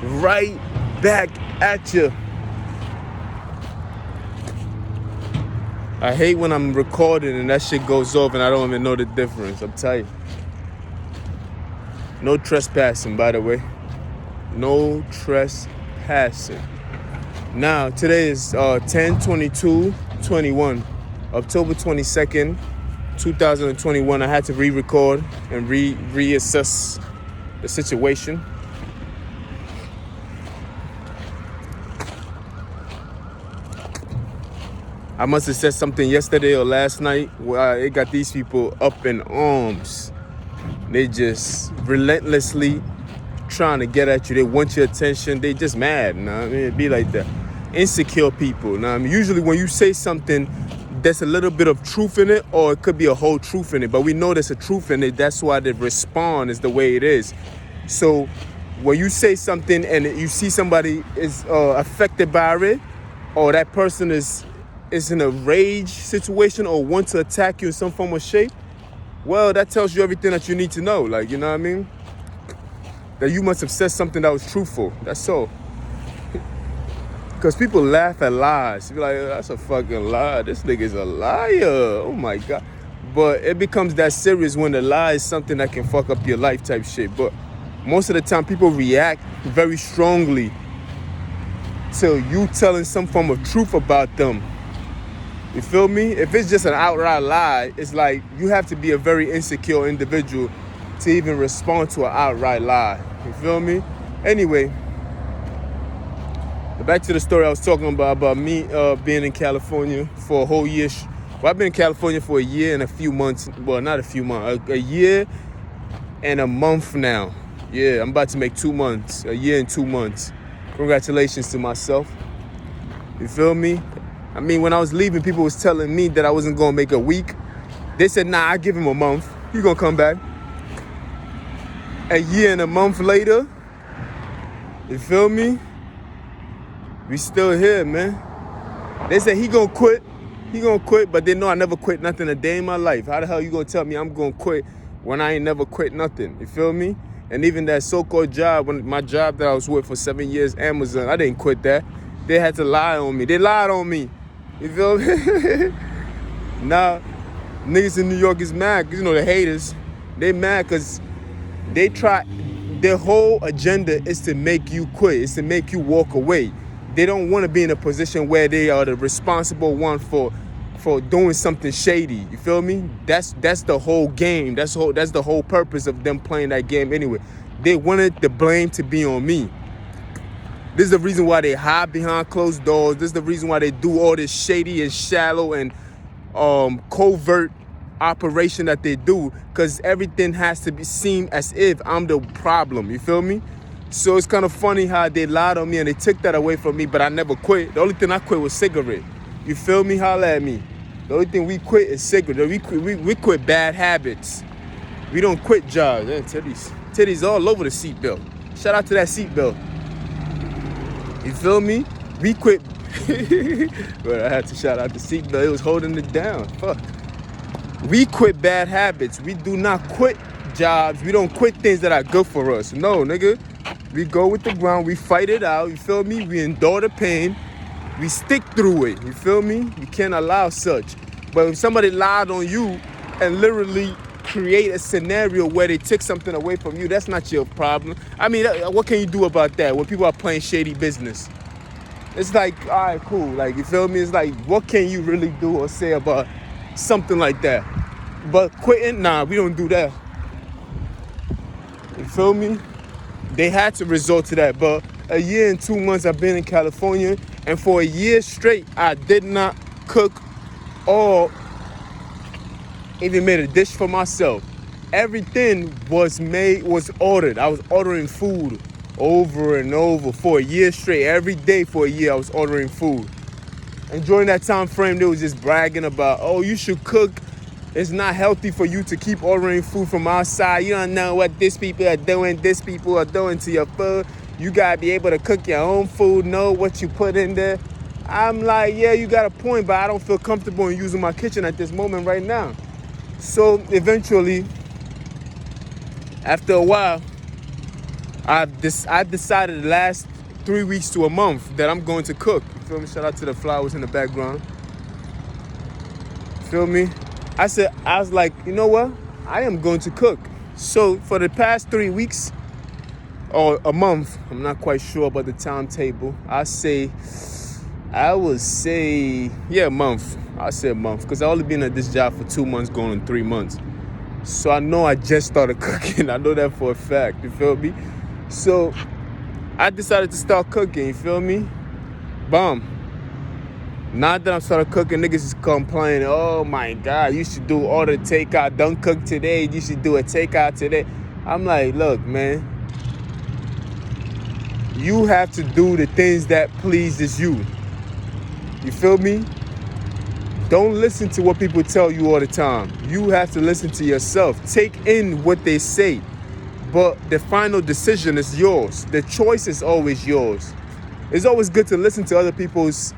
right back at you. I hate when I'm recording and that shit goes off and I don't even know the difference. I'm tight. No trespassing, by the way. No trespassing. Now, today is 10/22/21, October 22nd, 2021. I had to re-record and reassess the situation. I must have said something yesterday or last night where it got these people up in arms. They just relentlessly trying to get at you. They want your attention. They just mad. Nah, I mean, it be like that. Insecure people. Nah, I mean, usually when you say something, there's a little bit of truth in it, or it could be a whole truth in it. But we know there's a truth in it. That's why the response is the way it is. So when you say something and you see somebody is affected by it, or that person is in a rage situation or want to attack you in some form or shape, well, that tells you everything that you need to know. Like, you know what I mean? That you must have said something that was truthful. That's all. Because people laugh at lies. You be like, that's a fucking lie. This nigga's a liar. Oh my God. But it becomes that serious when the lie is something that can fuck up your life type shit. But most of the time people react very strongly to you telling some form of truth about them. You feel me? If it's just an outright lie, it's like you have to be a very insecure individual to even respond to an outright lie. You feel me? Anyway, back to the story I was talking about me being in California for a whole year. Well, I've been in California for a year and a few months. Well, not a few months. A year and a month now. Yeah, I'm about to make 2 months. A year and 2 months. Congratulations to myself. You feel me? I mean, when I was leaving, people was telling me that I wasn't going to make a week. They said, nah, I give him a month. He going to come back. A year and a month later, you feel me? We still here, man. They said he going to quit. He going to quit, but they know I never quit nothing a day in my life. How the hell you going to tell me I'm going to quit when I ain't never quit nothing? You feel me? And even that so-called job, my job that I was with for 7 years, Amazon, I didn't quit that. They had to lie on me. They lied on me. You feel me? Now, niggas in New York is mad. You know, the haters, they mad because they try, their whole agenda is to make you quit. It's to make you walk away. They don't want to be in a position where they are the responsible one for doing something shady. You feel me? That's the whole game. That's the whole purpose of them playing that game anyway. They wanted the blame to be on me. This is the reason why they hide behind closed doors. This is the reason why they do all this shady and shallow and covert operation that they do, because everything has to be seen as if I'm the problem. You feel me? So it's kind of funny how they lied on me and they took that away from me, but I never quit. The only thing I quit was cigarette. You feel me? Holla at me. The only thing we quit is cigarette. We quit bad habits. We don't quit jobs. Titties all over the seatbelt. Shout out to that seatbelt. You feel me? We quit. But I had to shout out the seatbelt. It was holding it down. Fuck. We quit bad habits. We do not quit jobs. We don't quit things that are good for us. No, nigga. We go with the ground. We fight it out. You feel me? We endure the pain. We stick through it. You feel me? You can't allow such. But if somebody lied on you and literally create a scenario where they take something away from you, that's not your problem. I mean, what can you do about that when people are playing shady business? It's like, all right, cool. Like, you feel me? It's like, what can you really do or say about something like that? But quitting, nah, we don't do that. You feel me? They had to resort to that. But a year and 2 months I've been in California, and for a year straight, I did not cook or even made a dish for myself. Everything was ordered. I was ordering food over and over for a year straight. Every day for a year, I was ordering food. And during that time frame, they was just bragging about, oh, you should cook. It's not healthy for you to keep ordering food from outside. You don't know what these people are doing to your food. You gotta be able to cook your own food, know what you put in there. I'm like, yeah, you got a point, but I don't feel comfortable in using my kitchen at this moment right now. So eventually, after a while, I decided the last 3 weeks to a month that I'm going to cook. You feel me? Shout out to the flowers in the background. Feel me? I was like, you know what? I am going to cook. So for the past 3 weeks or a month, I'm not quite sure about the timetable. I would say, yeah, a month. I'll say a month because I only been at this job for 2 months, going on 3 months. So I know I just started cooking. I know that for a fact. You feel me? So I decided to start cooking. You feel me? Boom. Now that I started cooking, niggas is complaining, oh my God, you should do order takeout. Don't cook today. You should do a takeout today. I'm like, look, man. You have to do the things that pleases you. You feel me? Don't listen to what people tell you all the time. You have to listen to yourself. Take in what they say. But the final decision is yours. The choice is always yours. It's always good to listen to other people's,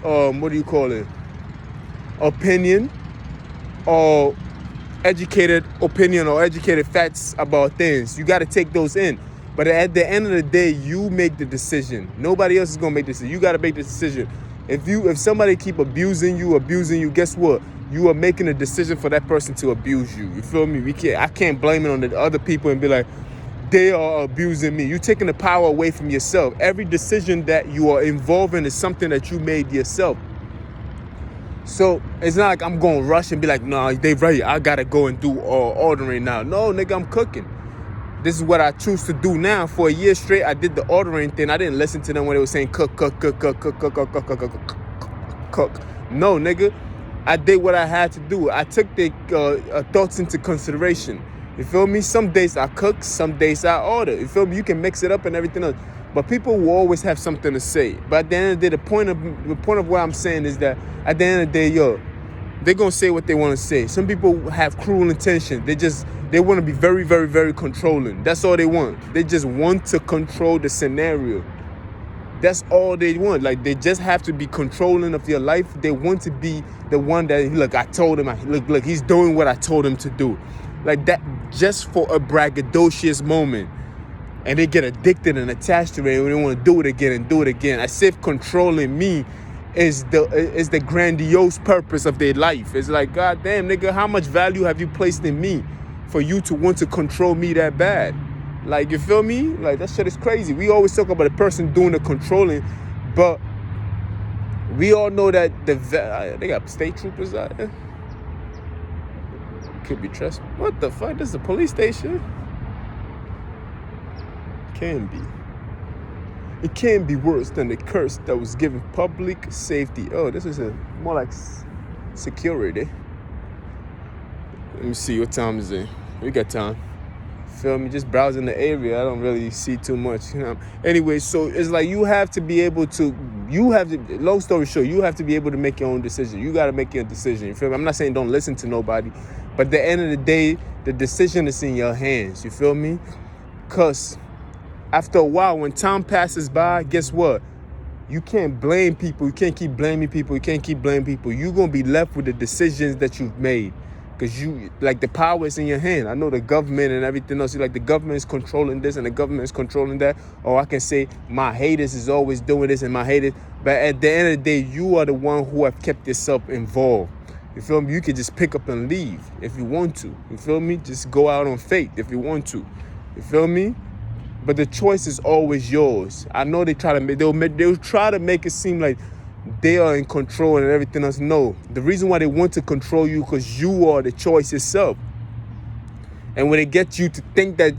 opinion or educated opinion or educated facts about things. You got to take those in. But at the end of the day, you make the decision. Nobody else is going to make the decision. You got to make the decision. If somebody keep abusing you, guess what? You are making a decision for that person to abuse you. You feel me? I can't blame it on the other people and be like, they are abusing me. You're taking the power away from yourself. Every decision that you are involved in is something that you made yourself. So it's not like I'm going to rush and be like, no, they right. I got to go and do ordering now. No, nigga, I'm cooking. This is what I choose to do now. For a year straight, I did the ordering thing. I didn't listen to them when they were saying cook. No, nigga. I did what I had to do. I took the thoughts into consideration. You feel me? Some days I cook, some days I order. You feel me? You can mix it up and everything else. But people will always have something to say. But at the end of the day, the point of what I'm saying is that at the end of the day, they're going to say what they want to say. Some people have cruel intention. They want to be very, very, very controlling. That's all they want. They just want to control the scenario. That's all they want. Like, they just have to be controlling of your life. They want to be the one that, look, I told him, look, he's doing what I told him to do. Like that, just for a braggadocious moment. And they get addicted and attached to it, and they want to do it again and do it again. As if controlling me is the grandiose purpose of their life. It's like, God damn, nigga, how much value have you placed in me for you to want to control me that bad? Like, you feel me? Like, that shit is crazy. We always talk about the person doing the controlling, but we all know that they got state troopers out there. Could be trust. What the fuck? This is a police station? Can be. It can be worse than the curse that was given public safety. Oh, this is more like security. Let me see, what time is it? We got time. Feel me? Just browsing the area. I don't really see too much. Anyway, so it's like you have to be able to, long story short, you have to be able to make your own decision. You got to make your decision. You feel me? I'm not saying don't listen to nobody, but at the end of the day, the decision is in your hands. You feel me? Because after a while, when time passes by, guess what? You can't blame people. You can't keep blaming people. You can't keep blaming people. You're going to be left with the decisions that you've made. Because the power is in your hand. I know the government and everything else. The government is controlling this and the government is controlling that. Or I can say my haters is always doing this and my haters. But at the end of the day, you are the one who have kept yourself involved. You feel me? You can just pick up and leave if you want to. You feel me? Just go out on faith if you want to. You feel me? But the choice is always yours. I know they'll try to make it seem like they are in control and everything else. No, the reason why they want to control you because you are the choice itself. And when they get you to think that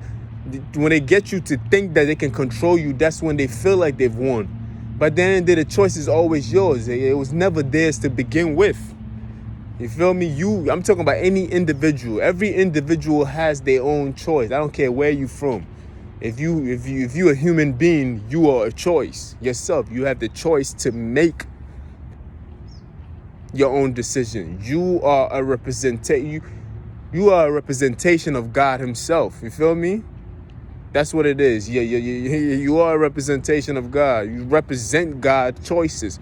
they can control you, that's when they feel like they've won. But then the choice is always yours. It was never theirs to begin with. You feel me? I'm talking about any individual. Every individual has their own choice. I don't care where you're from. If you're a human being, you are a choice yourself. You have the choice to make your own decision. You are a representation of God himself. You feel me? That's what it is. You are a representation of God. You represent God's choices.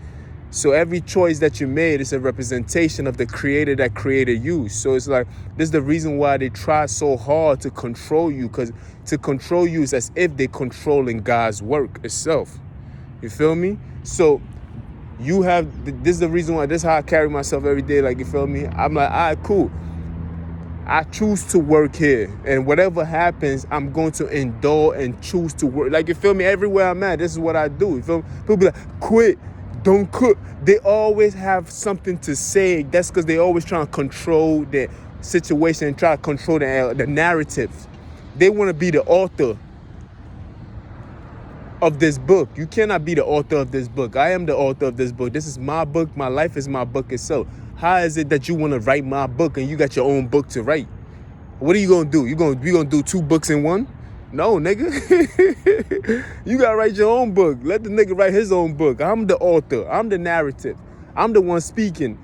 So every choice that you made is a representation of the creator that created you. So it's like, this is the reason why they try so hard to control you, because to control you is as if they're controlling God's work itself. You feel me? So you have, this is the reason why, this is how I carry myself every day. Like, you feel me? I'm like, all right, cool. I choose to work here, and whatever happens, I'm going to endure and choose to work. Like, you feel me? Everywhere I'm at, this is what I do. You feel me? People be like, quit, don't cook. They always have something to say. That's because they always trying to control the situation and try to control the narrative. They want to be the author of this book. You cannot be the author of this book. I am the author of this book. This is my book. My life is my book itself. How is it that you want to write my book and you got your own book to write? What are you gonna do? You gonna do 2 books in one? No, nigga. You gotta write your own book. Let the nigga write his own book. I'm the author. I'm the narrative. I'm the one speaking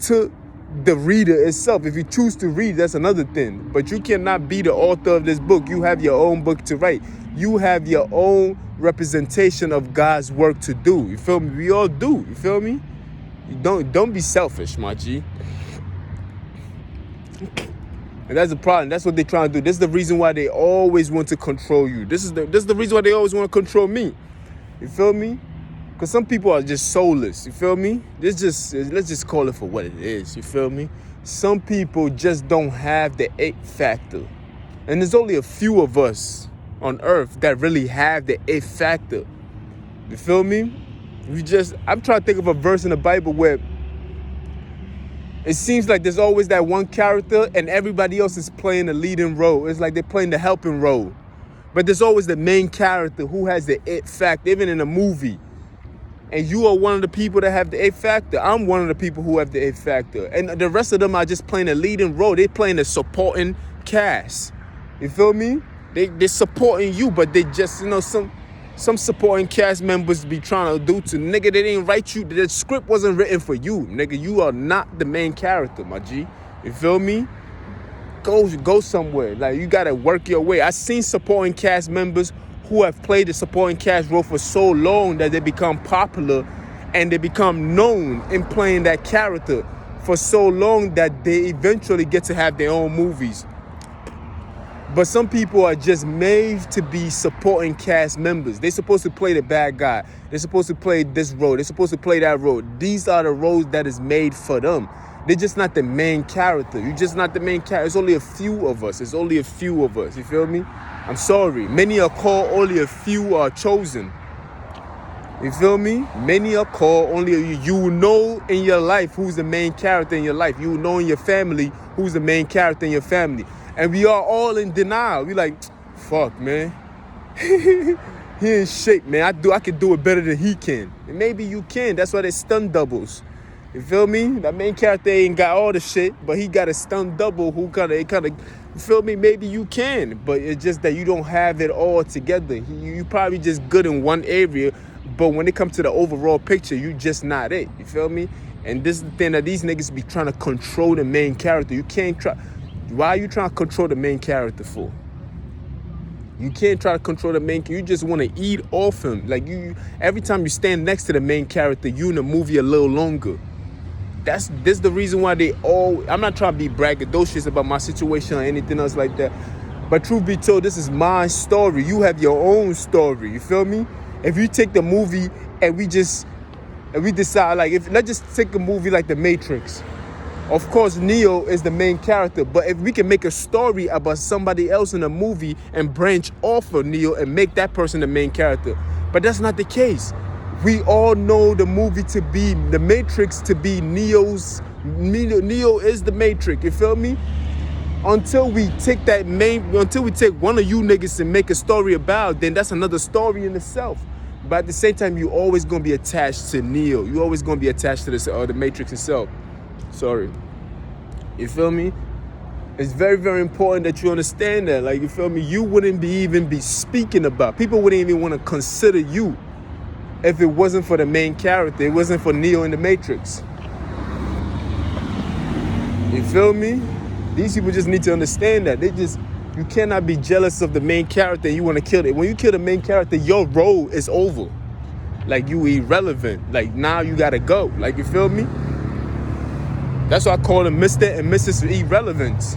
to the reader itself. If you choose to read, that's another thing. But you cannot be the author of this book. You have your own book to write. You have your own representation of God's work to do. You feel me? We all do. You feel me? Don't be selfish, my G. And that's the problem. That's what they're trying to do. This is the reason why they always want to control you. This is the reason why they always want to control me. You feel me? Because some people are just soulless. You feel me? Let's just call it for what it is. You feel me? Some people just don't have the it factor. And there's only a few of us on earth that really have the it factor. You feel me? I'm trying to think of a verse in the Bible where it seems like there's always that one character and everybody else is playing the leading role. It's like they're playing the helping role. But there's always the main character who has the it factor, even in a movie. And you are one of the people that have the it factor. I'm one of the people who have the it factor. And the rest of them are just playing a leading role. They're playing the supporting cast. You feel me? They're supporting you, but they just, some supporting cast members be trying to do to nigga. They didn't write you. The script wasn't written for you, nigga. You are not the main character, my G. You feel me? Go somewhere. Like, you gotta work your way. I've seen supporting cast members who have played the supporting cast role for so long that they become popular and they become known in playing that character for so long that they eventually get to have their own movies. But some people are just made to be supporting cast members. They're supposed to play the bad guy. They're supposed to play this role. They're supposed to play that role. These are the roles that is made for them. They're just not the main character. You're just not the main character. It's only a few of us. It's only a few of us. You feel me? I'm sorry. Many are called, only a few are chosen. You feel me? Many are called, only a few. You will know in your life who's the main character in your life. You will know in your family who's the main character in your family. And we are all in denial. We like, fuck, man. He in shape, man. I can do it better than he can. And maybe you can. That's why they stunt doubles. You feel me? That main character ain't got all the shit, but he got a stunt double who kind of, you feel me? Maybe you can, but it's just that you don't have it all together. You probably just good in one area, but when it comes to the overall picture, you just not it. You feel me? And this is the thing that these niggas be trying to control the main character. You can't try. Why are you trying to control the main character for? You can't try to control the main character. You just want to eat off him. Like, you, every time you stand next to the main character, you in the movie a little longer. This the reason why I'm not trying to be braggadocious about my situation or anything else like that. But truth be told, this is my story. You have your own story. You feel me? If you take the movie and we decide, like, let's just take a movie like The Matrix. Of course, Neo is the main character, but if we can make a story about somebody else in a movie and branch off of Neo and make that person the main character, but that's not the case. We all know the movie to be The Matrix, to be Neo is the Matrix. You feel me? Until we take one of you niggas and make a story about, then that's another story in itself. But at the same time, you always gonna be attached to Neo. You always gonna be attached to the Matrix itself. Sorry. You feel me? It's very, very important that you understand that. Like, you feel me? You wouldn't even be speaking about. People wouldn't even want to consider you if it wasn't for the main character. It wasn't for Neo in the Matrix. You feel me? These people just need to understand that. You cannot be jealous of the main character and you want to kill it. When you kill the main character, your role is over. Like you irrelevant. Like now you gotta go. Like you feel me? That's why I call them Mr. and Mrs. Irrelevance.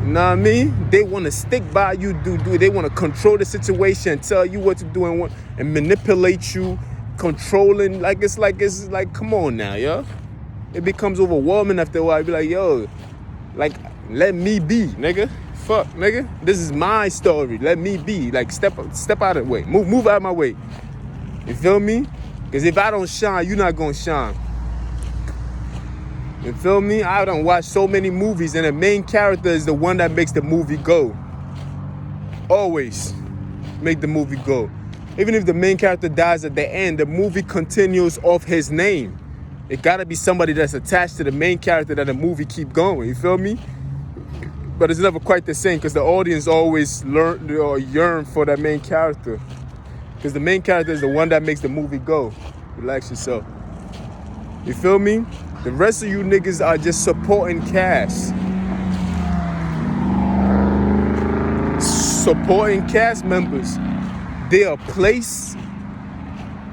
You know what I mean? They want to stick by you, they want to control the situation, tell you what to do and manipulate you, controlling. It's like, come on now, yo. It becomes overwhelming after a while. You be like, yo, like, let me be, nigga. Fuck, nigga. This is my story. Let me be. Like, step out of the way. Move out of my way. You feel me? Because if I don't shine, you're not gonna shine. You feel me? I done watched so many movies and the main character is the one that makes the movie go. Always make the movie go. Even if the main character dies at the end, the movie continues off his name. It gotta be somebody that's attached to the main character that the movie keep going. You feel me? But it's never quite the same because the audience always yearn for that main character. Because the main character is the one that makes the movie go. Relax yourself. You feel me? The rest of you niggas are just supporting cast. Supporting cast members. They are placed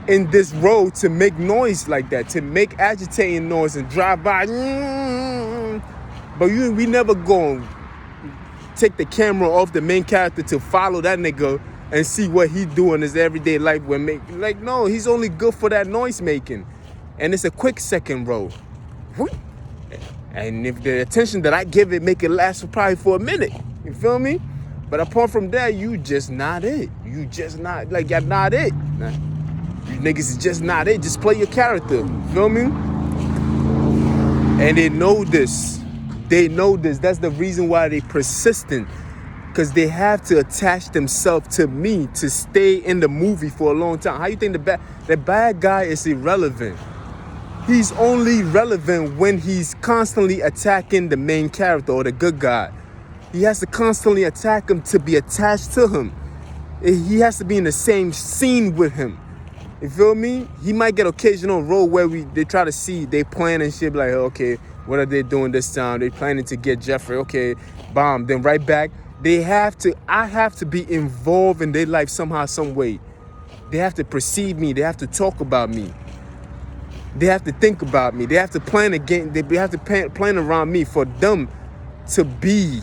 in this road to make noise like that, to make agitating noise and drive by. But we never gonna take the camera off the main character to follow that nigga and see what he do in his everyday life. No, he's only good for that noise making. And it's a quick second roll. And if the attention that I give it make it last for a minute. You feel me? But apart from that, you just not it. You just not, like, you're not it. Nah. You niggas is just not it. Just play your character. You feel me? And they know this. They know this. That's the reason why they persistent. Because they have to attach themselves to me to stay in the movie for a long time. How you think the bad guy is irrelevant? He's only relevant when he's constantly attacking the main character or the good guy. He has to constantly attack him to be attached to him. He has to be in the same scene with him. You feel me? He might get occasional role where they try to see, they plan and shit, like, okay, what are they doing this time? They planning to get Jeffrey. Okay, bomb. Then right back. I have to be involved in their life somehow, some way. They have to perceive me. They have to talk about me. They have to think about me. They have to plan again. They have to plan around me for them to be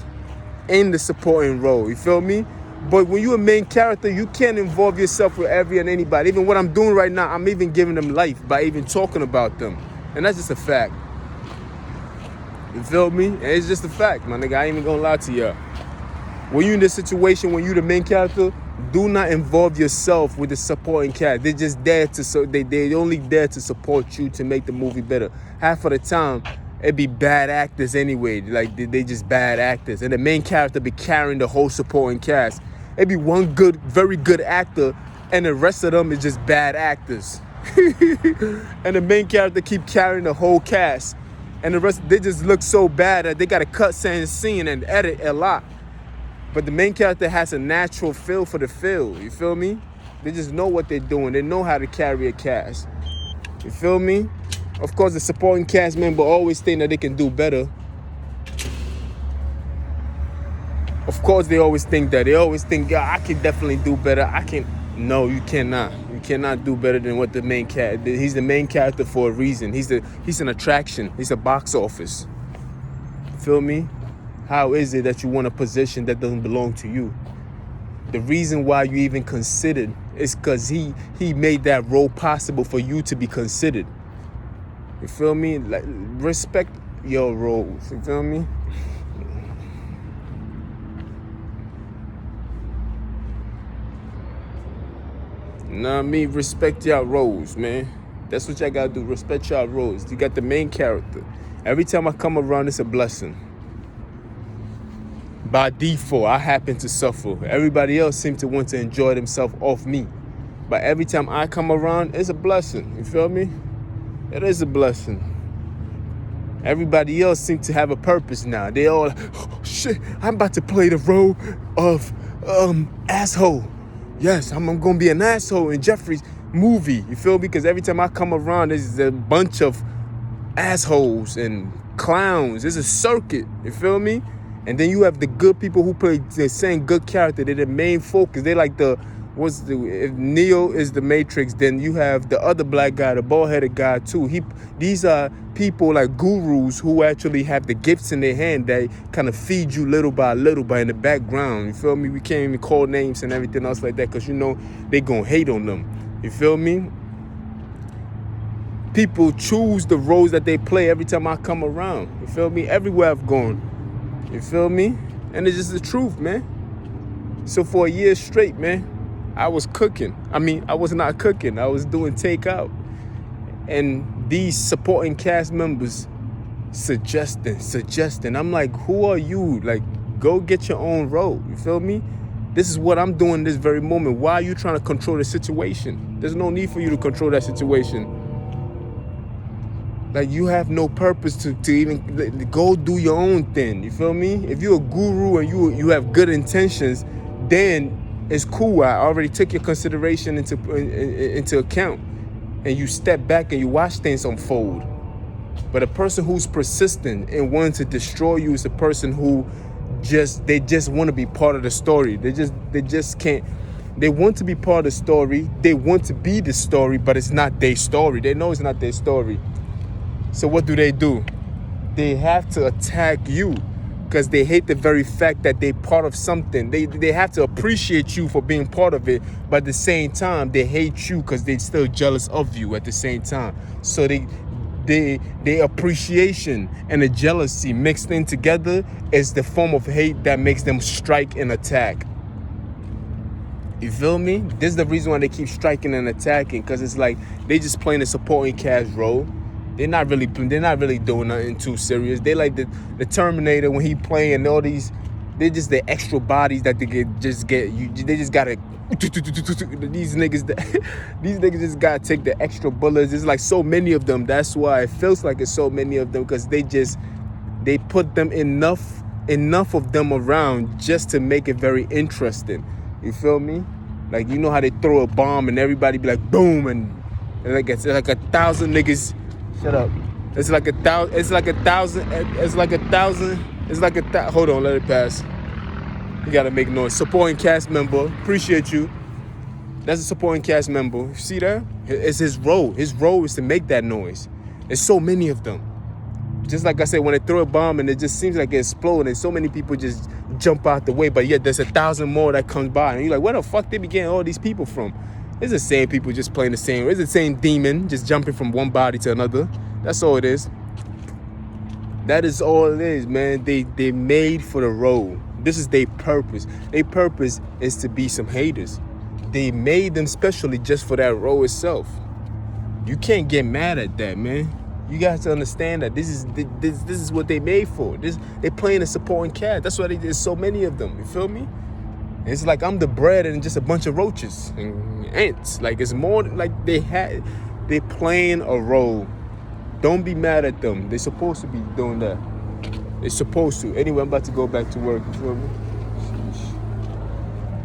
in the supporting role. You feel me? But when you're a main character, you can't involve yourself with every and anybody. Even what I'm doing right now, I'm even giving them life by even talking about them. And that's just a fact. You feel me? And it's just a fact, my nigga. I ain't even gonna lie to y'all. When you're in this situation, when you're the main character, do not involve yourself with the supporting cast. They're just there they only there to support you to make the movie better. Half of the time, it be bad actors anyway. Like they just bad actors, and the main character be carrying the whole supporting cast. It be one good, very good actor, and the rest of them is just bad actors. And the main character keep carrying the whole cast, and the rest they just look so bad that they gotta cut certain scene and edit a lot. But the main character has a natural feel for the feel. You feel me? They just know what they're doing. They know how to carry a cast. You feel me? Of course, the supporting cast member always think that they can do better. Of course, they always think that. They always think, yeah, I can definitely do better. No, you cannot. You cannot do better than what the main character. He's the main character for a reason. He's an attraction. He's a box office. Feel me? How is it that you want a position that doesn't belong to you? The reason why you even considered is because he made that role possible for you to be considered. You feel me? Like, respect your roles. You feel me? Know what I mean? Respect y'all roles, man. That's what y'all gotta do. Respect y'all roles. You got the main character. Every time I come around, it's a blessing. By default, I happen to suffer. Everybody else seems to want to enjoy themselves off me. But every time I come around, it's a blessing. You feel me? It is a blessing. Everybody else seems to have a purpose now. They all, oh, shit, I'm about to play the role of asshole. Yes, I'm going to be an asshole in Jeffrey's movie. You feel me? Because every time I come around, there's a bunch of assholes and clowns. It's a circuit. You feel me? And then you have the good people who play the same good character. They're the main focus. They like the if Neo is the Matrix, then you have the other black guy, the bald-headed guy too. These are people like gurus who actually have the gifts in their hand that kind of feed you little by little, but in the background. You feel me? We can't even call names and everything else like that, because they gonna hate on them. You feel me? People choose the roles that they play every time I come around. You feel me? Everywhere I've gone. You feel me? And it's just the truth, man. So for a year straight, man, I was cooking. I mean, I was not cooking. I was doing takeout. And these supporting cast members suggesting. I'm like, who are you? Like, go get your own role. You feel me? This is what I'm doing this very moment. Why are you trying to control the situation? There's no need for you to control that situation. Like, you have no purpose to even go do your own thing. You feel me? If you're a guru and you have good intentions, then it's cool. I already took your consideration into account, and you step back and you watch things unfold. But a person who's persistent and wanting to destroy you is a person who just want to be part of the story. They just can't. They want to be part of the story. They want to be the story, but it's not their story. They know it's not their story. So what do? They have to attack you, because they hate the very fact that they're part of something. They have to appreciate you for being part of it, but at the same time, they hate you because they're still jealous of you at the same time. So the appreciation and the jealousy mixed in together is the form of hate that makes them strike and attack. You feel me? This is the reason why they keep striking and attacking, because it's like they just playing a supporting cast role. They're not really doing nothing too serious. They like the Terminator when he playing all these. They're just the extra bodies that they just gotta. These niggas just gotta take the extra bullets. There's like so many of them. That's why it feels like it's so many of them, because they put them enough of them around just to make it very interesting. You feel me? Like, you know how they throw a bomb and everybody be like boom, and like it's like 1,000 niggas. Shut up. It's like 1,000. Hold on, let it pass. You gotta make noise. Supporting cast member. Appreciate you. That's a supporting cast member. You see that? It's his role. His role is to make that noise. There's so many of them. Just like I said, when they throw a bomb and it just seems like it explodes, and so many people just jump out the way, but yet there's 1,000 more that comes by, and you're like, where the fuck they be getting all these people from? It's the same people just playing the same. It's the same demon just jumping from one body to another. That's all it is. That is all it is, man. They made for the role. This is their purpose. Their purpose is to be some haters. They made them specially just for that role itself. You can't get mad at that, man. You got to understand that this is what they made for. They playing a supporting cast. That's why there's so many of them. You feel me? It's like I'm the bread and just a bunch of roaches and ants. Like, it's more like they're playing a role. Don't be mad at them. They're supposed to be doing that. They're supposed to. Anyway, I'm about to go back to work. You feel me?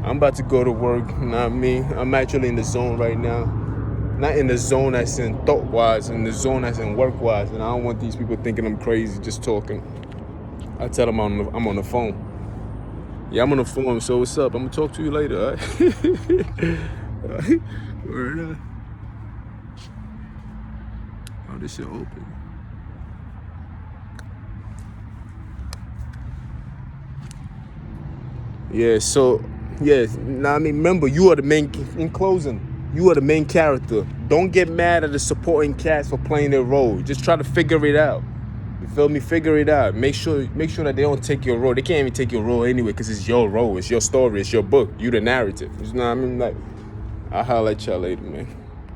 I'm about to go to work. You know what I mean? I'm actually in the zone right now. Not in the zone as in thought-wise, in the zone as in work-wise. And I don't want these people thinking I'm crazy just talking. I tell them I'm on the phone. Yeah, I'm on the phone, so what's up? I'm gonna talk to you later, all right? All right? Word up. Oh, this shit open. Yeah, so, yeah, now I mean, remember, you are the main, in closing, you are the main character. Don't get mad at the supporting cast for playing their role. Just try to figure it out. You feel me? Figure it out. Make sure that they don't take your role. They can't even take your role anyway, because it's your role. It's your story. It's your book. You the narrative. You know what I mean? Like, I'll holler at y'all later, man.